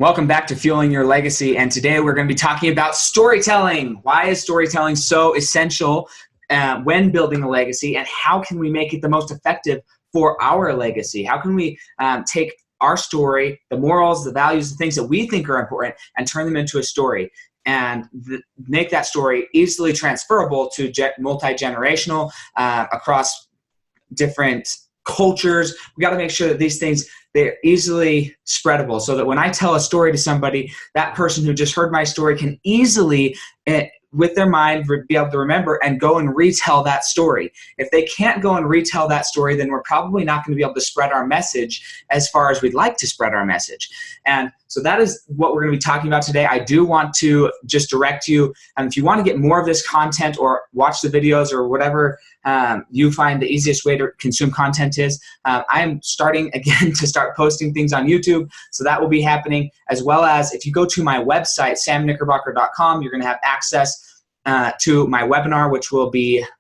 Welcome back to Fueling Your Legacy, and today we're going to be talking about storytelling. Why is storytelling so essential when building a legacy, and how can we make it the most effective for our legacy? How can we take our story, the morals, the values, the things that we think are important, and turn them into a story and make that story easily transferable to multi-generational across different cultures? We got to make sure that these things, they're easily spreadable, so that when I tell a story to somebody, that person who just heard my story can easily, with their mind, be able to remember and go and retell that story. If they can't go and retell that story, then we're probably not going to be able to spread our message as far as we'd like to spread our message. And so that is what we're going to be talking about today. I do want to just direct you, and if you want to get more of this content or watch the videos or whatever you find the easiest way to consume content is, I'm starting again to start posting things on YouTube, so that will be happening, as well as if you go to my website, samknickerbocker.com, you're going to have access to my webinar, which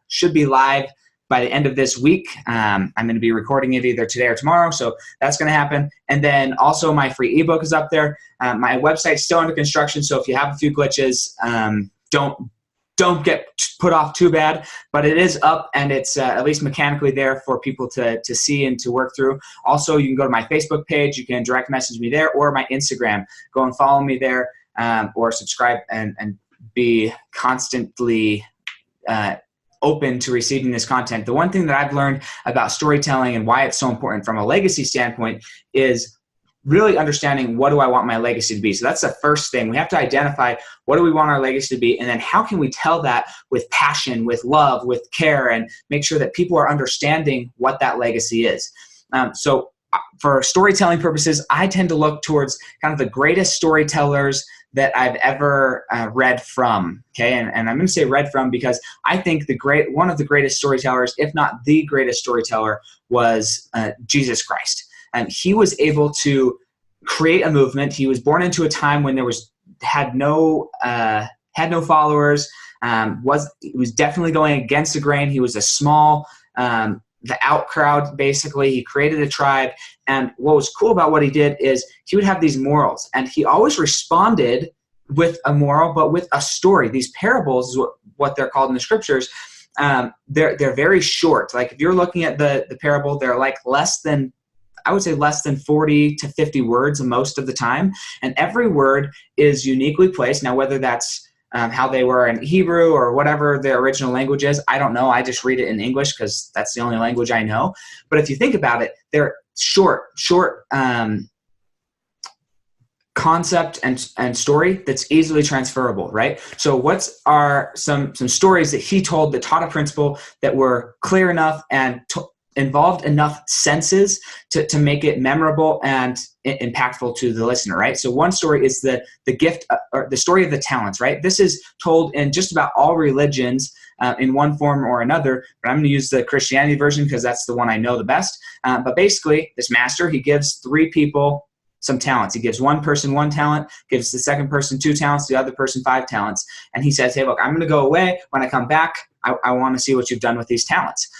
should be live by the end of this week. I'm going to be recording it either today or tomorrow, so that's going to happen. And then also my free ebook is up there. My website's still under construction, so if you have a few glitches, don't get put off too bad, but it is up, and it's at least mechanically there for people to see and to work through. Also, you can go to my Facebook page, you can direct message me there, or my Instagram. Go and follow me there, or subscribe and be constantly open to receiving this content. The one thing that I've learned about storytelling and why it's so important from a legacy standpoint is really understanding, what do I want my legacy to be? So that's the first thing. We have to identify, what do we want our legacy to be, and then how can we tell that with passion, with love, with care, and make sure that people are understanding what that legacy is. So for storytelling purposes, I tend to look towards kind of the greatest storytellers that I've ever read from. Okay, and I'm going to say read from because I think one of the greatest storytellers, if not the greatest storyteller, was Jesus Christ. And he was able to create a movement. He was born into a time when had no followers. He was definitely going against the grain. He was a small, the out crowd, basically. He created a tribe. And what was cool about what he did is he would have these morals, and he always responded with a moral, but with a story. These parables is what they're called in the scriptures. They're very short. Like if you're looking at the parable, they're like less than 40 to 50 words most of the time. And every word is uniquely placed. Now, whether that's how they were in Hebrew or whatever the original language is, I don't know. I just read it in English because that's the only language I know. But if you think about it, they're short concept and story that's easily transferable, right? So what's some stories that he told that taught a principle that were clear enough and involved enough senses to make it memorable and impactful to the listener, right? So one story is the gift, or the story of the talents, right? This is told in just about all religions in one form or another, but I'm going to use the Christianity version because that's the one I know the best. But basically, this master, he gives 3 people some talents. He gives one person 1 talent, gives the second person 2 talents, the other person 5 talents. And he says, hey, look, I'm going to go away. When I come back, I want to see what you've done with these talents.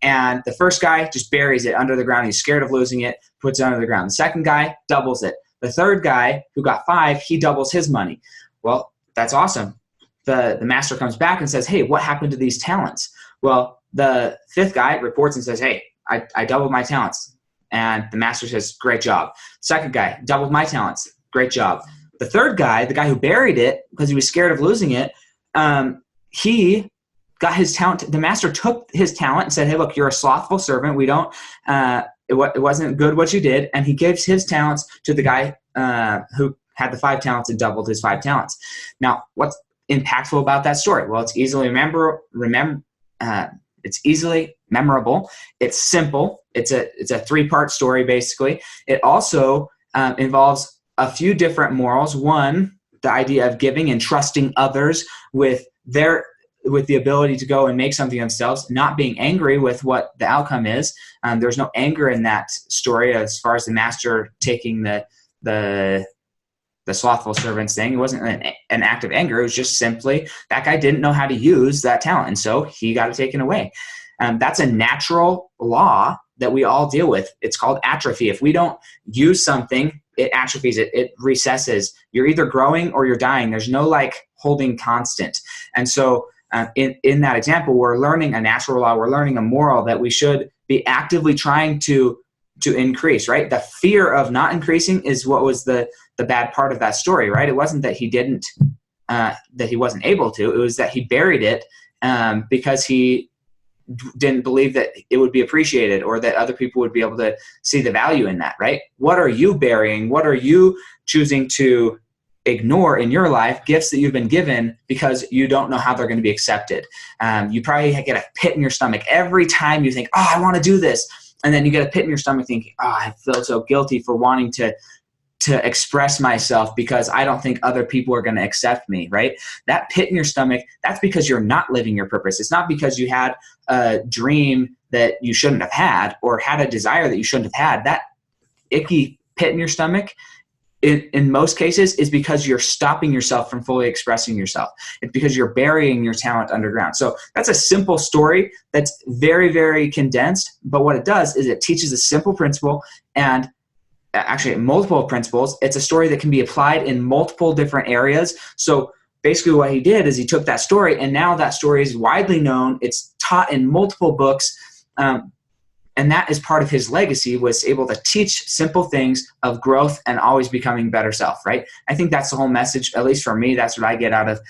And the first guy just buries it under the ground. He's scared of losing it, puts it under the ground. The second guy doubles it. The third guy, who got 5, he doubles his money. Well, that's awesome. The master comes back and says, hey, what happened to these talents? Well, the 5th guy reports and says, hey, I doubled my talents. And the master says, great job. Second guy, doubled my talents. Great job. The third guy, the guy who buried it because he was scared of losing it, he got his talent. The master took his talent and said, hey, look, you're a slothful servant. It wasn't good what you did. And he gives his talents to the guy who had the 5 talents and doubled his 5 talents. Now, what's impactful about that story? Well, it's easily it's easily memorable. It's simple. It's a 3-part story, basically. It also involves a few different morals. One, the idea of giving and trusting others with the ability to go and make something themselves, not being angry with what the outcome is. There's no anger in that story as far as the master taking the slothful servants thing. It wasn't an act of anger. It was just simply that guy didn't know how to use that talent, and so he got it taken away. That's a natural law that we all deal with. It's called atrophy. If we don't use something, it atrophies, it recesses. You're either growing or you're dying. There's no like holding constant. And so in that example, we're learning a natural law, we're learning a moral that we should be actively trying to increase, right? The fear of not increasing is what was the bad part of that story, right? It wasn't that he didn't, that he wasn't able to, it was that he buried it because he didn't believe that it would be appreciated or that other people would be able to see the value in that, right? What are you burying? What are you choosing to ignore in your life, gifts that you've been given because you don't know how they're going to be accepted? You probably get a pit in your stomach every time you think, oh, I want to do this. And then you get a pit in your stomach thinking, oh, I feel so guilty for wanting to express myself because I don't think other people are going to accept me, right? That pit in your stomach, that's because you're not living your purpose. It's not because you had a dream that you shouldn't have had or had a desire that you shouldn't have had. That icky pit in your stomach, in most cases, is because you're stopping yourself from fully expressing yourself. It's because you're burying your talent underground. So that's a simple story that's very, very condensed. But what it does is it teaches a simple principle, and actually multiple principles. It's a story that can be applied in multiple different areas. So basically what he did is he took that story, and now that story is widely known. It's taught in multiple books. And that is part of his legacy, was able to teach simple things of growth and always becoming better self, right? I think that's the whole message, at least for me. That's what I get out of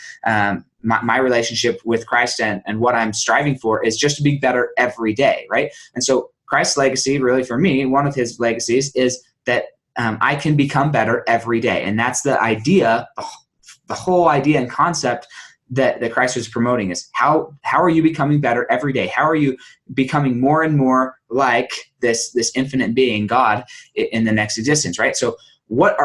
my relationship with Christ, and what I'm striving for is just to be better every day, right? And so Christ's legacy, really for me, one of his legacies is that I can become better every day. And that's the idea, the whole idea and concept that Christ was promoting is how are you becoming better every day? How are you becoming more and more like this infinite being, God, in the next existence, right? So what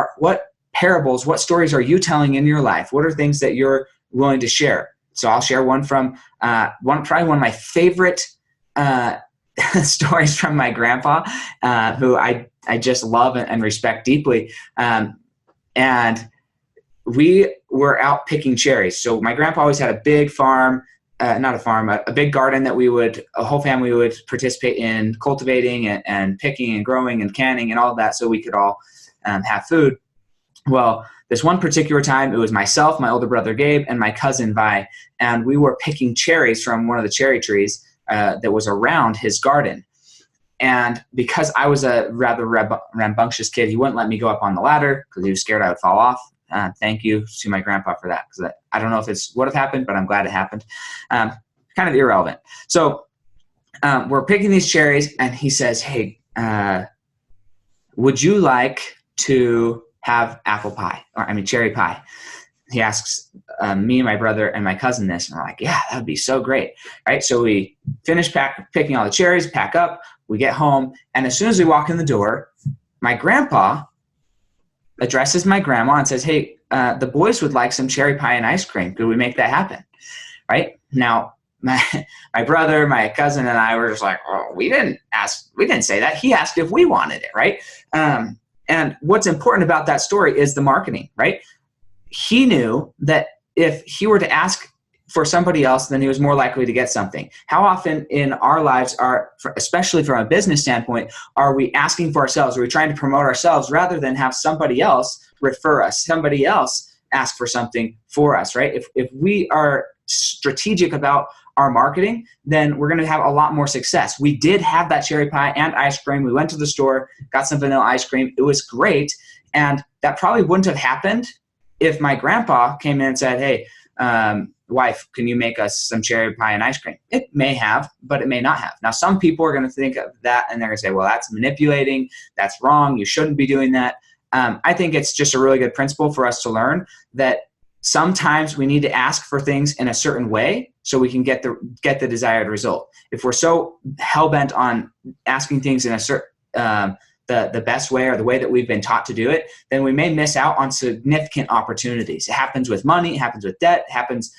parables, what stories are you telling in your life? What are things that you're willing to share? So I'll share one from probably one of my favorite stories from my grandpa, who I just love and respect deeply. And we were out picking cherries. So my grandpa always had a big farm, a big garden that a whole family would participate in cultivating and picking and growing and canning and all of that so we could all have food. Well, this one particular time, it was myself, my older brother Gabe, and my cousin Vi, and we were picking cherries from one of the cherry trees that was around his garden. And because I was a rather rambunctious kid, he wouldn't let me go up on the ladder because he was scared I would fall off. Thank you to my grandpa for that, because I don't know if it's would have happened, but I'm glad it happened. Kind of irrelevant. So we're picking these cherries, and he says, hey, would you like to have cherry pie? He asks me, my brother, and my cousin this, and we're like, yeah, that would be so great, right? So we finish picking all the cherries, pack up, we get home, and as soon as we walk in the door, my grandpa addresses my grandma and says, hey, the boys would like some cherry pie and ice cream. Could we make that happen? Right? Now, my brother, my cousin, and I were just like, oh, we didn't say that. He asked if we wanted it, right? And what's important about that story is the marketing, right? He knew that if he were to ask for somebody else, then he was more likely to get something. How often in our lives especially from a business standpoint, are we asking for ourselves? Are we trying to promote ourselves rather than have somebody else refer us, somebody else ask for something for us, right? If we are strategic about our marketing, then we're going to have a lot more success. We did have that cherry pie and ice cream. We went to the store, got some vanilla ice cream. It was great. And that probably wouldn't have happened if my grandpa came in and said, hey, wife, can you make us some cherry pie and ice cream? It may have, but it may not have. Now, some people are going to think of that and they're going to say, well, that's manipulating. That's wrong. You shouldn't be doing that. I think it's just a really good principle for us to learn that sometimes we need to ask for things in a certain way so we can get the desired result. If we're so hell-bent on asking things in a certain the best way or the way that we've been taught to do it, then we may miss out on significant opportunities. It happens with money, it happens with debt, it happens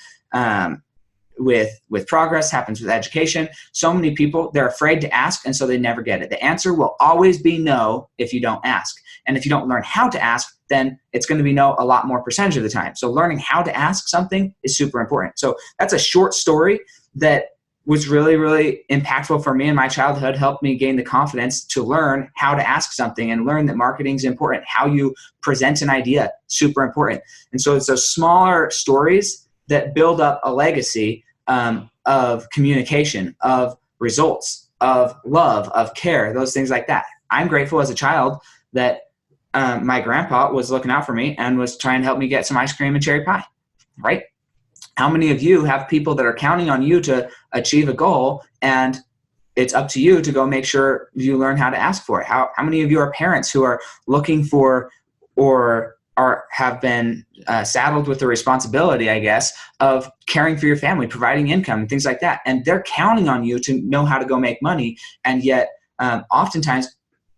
with progress, happens with education. So many people, they're afraid to ask, and so they never get it. The answer will always be no if you don't ask. And if you don't learn how to ask, then it's going to be no a lot more percentage of the time. So learning how to ask something is super important. So that's a short story that was really, really impactful for me in my childhood, helped me gain the confidence to learn how to ask something and learn that marketing is important. How you present an idea, super important. And so it's those smaller stories that build up a legacy of communication, of results, of love, of care, those things like that. I'm grateful as a child that my grandpa was looking out for me and was trying to help me get some ice cream and cherry pie, right? How many of you have people that are counting on you to achieve a goal, and it's up to you to go make sure you learn how to ask for it? How many of you are parents who are looking for or have been saddled with the responsibility, I guess, of caring for your family, providing income and things like that, and they're counting on you to know how to go make money, and yet oftentimes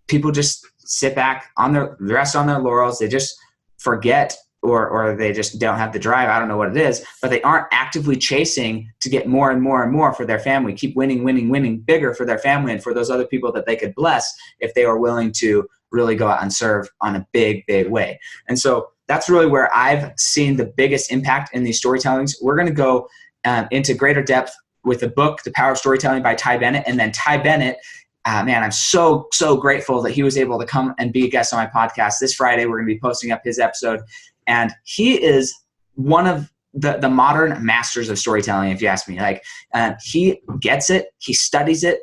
people just sit back on rest on their laurels. They just forget or they just don't have the drive. I don't know what it is, but they aren't actively chasing to get more and more and more for their family, keep winning bigger for their family and for those other people that they could bless if they were willing to really go out and serve on a big, big way. And so that's really where I've seen the biggest impact in these storytellings. We're going to go into greater depth with the book, The Power of Storytelling by Ty Bennett. And then Ty Bennett, man, I'm so grateful that he was able to come and be a guest on my podcast. This Friday, we're going to be posting up his episode. And he is one of the modern masters of storytelling, if you ask me. Like, he gets it. He studies it.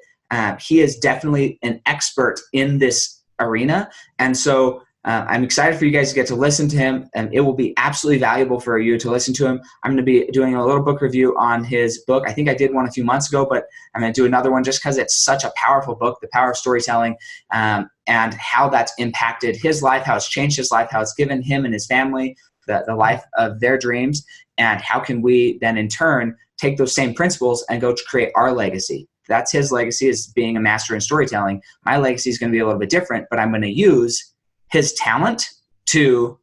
He is definitely an expert in this arena. And so I'm excited for you guys to get to listen to him, and it will be absolutely valuable for you to listen to him. I'm going to be doing a little book review on his book. I think I did one a few months ago, but I'm going to do another one just because it's such a powerful book, The Power of Storytelling, and how that's impacted his life, how it's changed his life, how it's given him and his family the life of their dreams, and how can we then in turn take those same principles and go to create our legacy. That's his legacy, is being a master in storytelling. My legacy is going to be a little bit different, but I'm going to use his talent to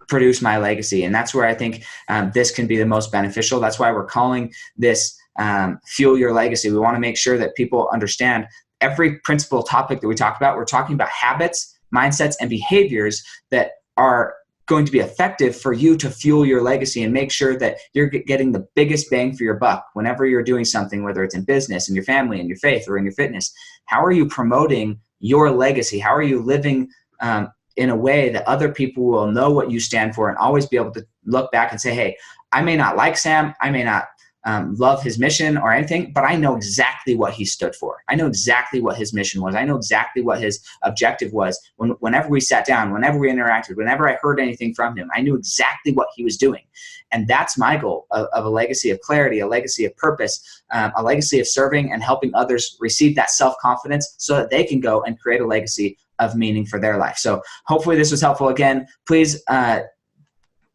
produce my legacy. And that's where I think this can be the most beneficial. That's why we're calling this Fuel Your Legacy. We want to make sure that people understand every principal topic that we talk about. We're talking about habits, mindsets, and behaviors that are going to be effective for you to fuel your legacy and make sure that you're getting the biggest bang for your buck whenever you're doing something, whether it's in business, in your family, in your faith, or in your fitness. How are you promoting your legacy? How are you living in a way that other people will know what you stand for and always be able to look back and say, hey, I may not like Sam, I may not love his mission or anything, but I know exactly what he stood for. I know exactly what his mission was. I know exactly what his objective was. Whenever we sat down, whenever we interacted, whenever I heard anything from him, I knew exactly what he was doing. And that's my goal of a legacy of clarity, a legacy of purpose, a legacy of serving and helping others receive that self-confidence so that they can go and create a legacy of meaning for their life. So hopefully this was helpful. Again, please,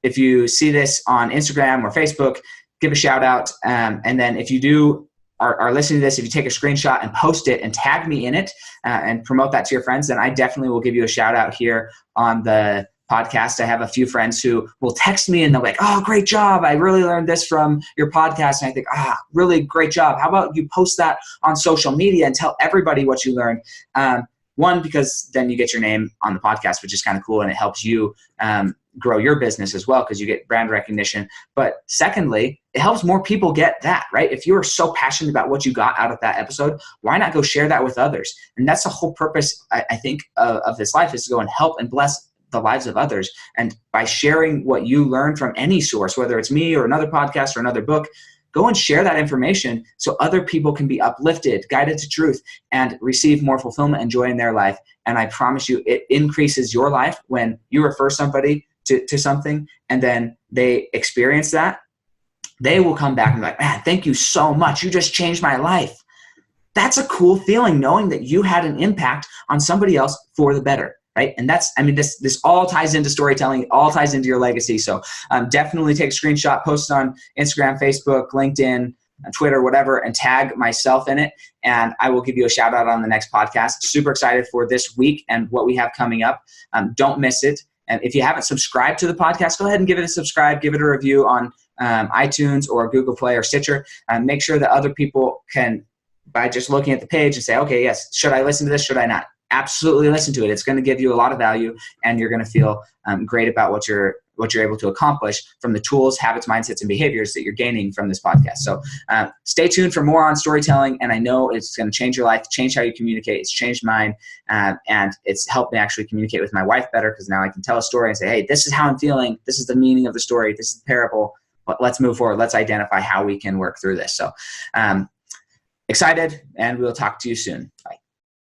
if you see this on Instagram or Facebook, give a shout out. And then if you are listening to this, if you take a screenshot and post it and tag me in it and promote that to your friends, then I definitely will give you a shout out here on the podcast. I have a few friends who will text me and they're like, oh, great job. I really learned this from your podcast. And I think, really great job. How about you post that on social media and tell everybody what you learned? One, because then you get your name on the podcast, which is kind of cool. And it helps you grow your business as well because you get brand recognition. But secondly, it helps more people get that, right? If you are so passionate about what you got out of that episode, why not go share that with others? And that's the whole purpose, I think, of this life, is to go and help and bless the lives of others. And by sharing what you learn from any source, whether it's me or another podcast or another book, go and share that information so other people can be uplifted, guided to truth, and receive more fulfillment and joy in their life. And I promise you, it increases your life when you refer somebody to something and then they experience that. They will come back and be like, man, thank you so much. You just changed my life. That's a cool feeling, knowing that you had an impact on somebody else for the better. Right. And this all ties into storytelling, all ties into your legacy. So definitely take a screenshot, post it on Instagram, Facebook, LinkedIn, Twitter, whatever, and tag myself in it. And I will give you a shout out on the next podcast. Super excited for this week and what we have coming up. Don't miss it. And if you haven't subscribed to the podcast, go ahead and give it a subscribe, give it a review on iTunes or Google Play or Stitcher. Make sure that other people can, by just looking at the page and say, okay, yes, should I listen to this? Should I not? Absolutely listen to it. It's going to give you a lot of value and you're going to feel great about what you're what you're able to accomplish from the tools, habits, mindsets, and behaviors that you're gaining from this podcast. So stay tuned for more on storytelling, and I know it's going to change your life, change how you communicate. It's changed mine, and it's helped me actually communicate with my wife better, because now I can tell a story and say, hey, this is how I'm feeling. This is the meaning of the story. This is the parable. But let's move forward. Let's identify how we can work through this. So excited, and we'll talk to you soon. Bye.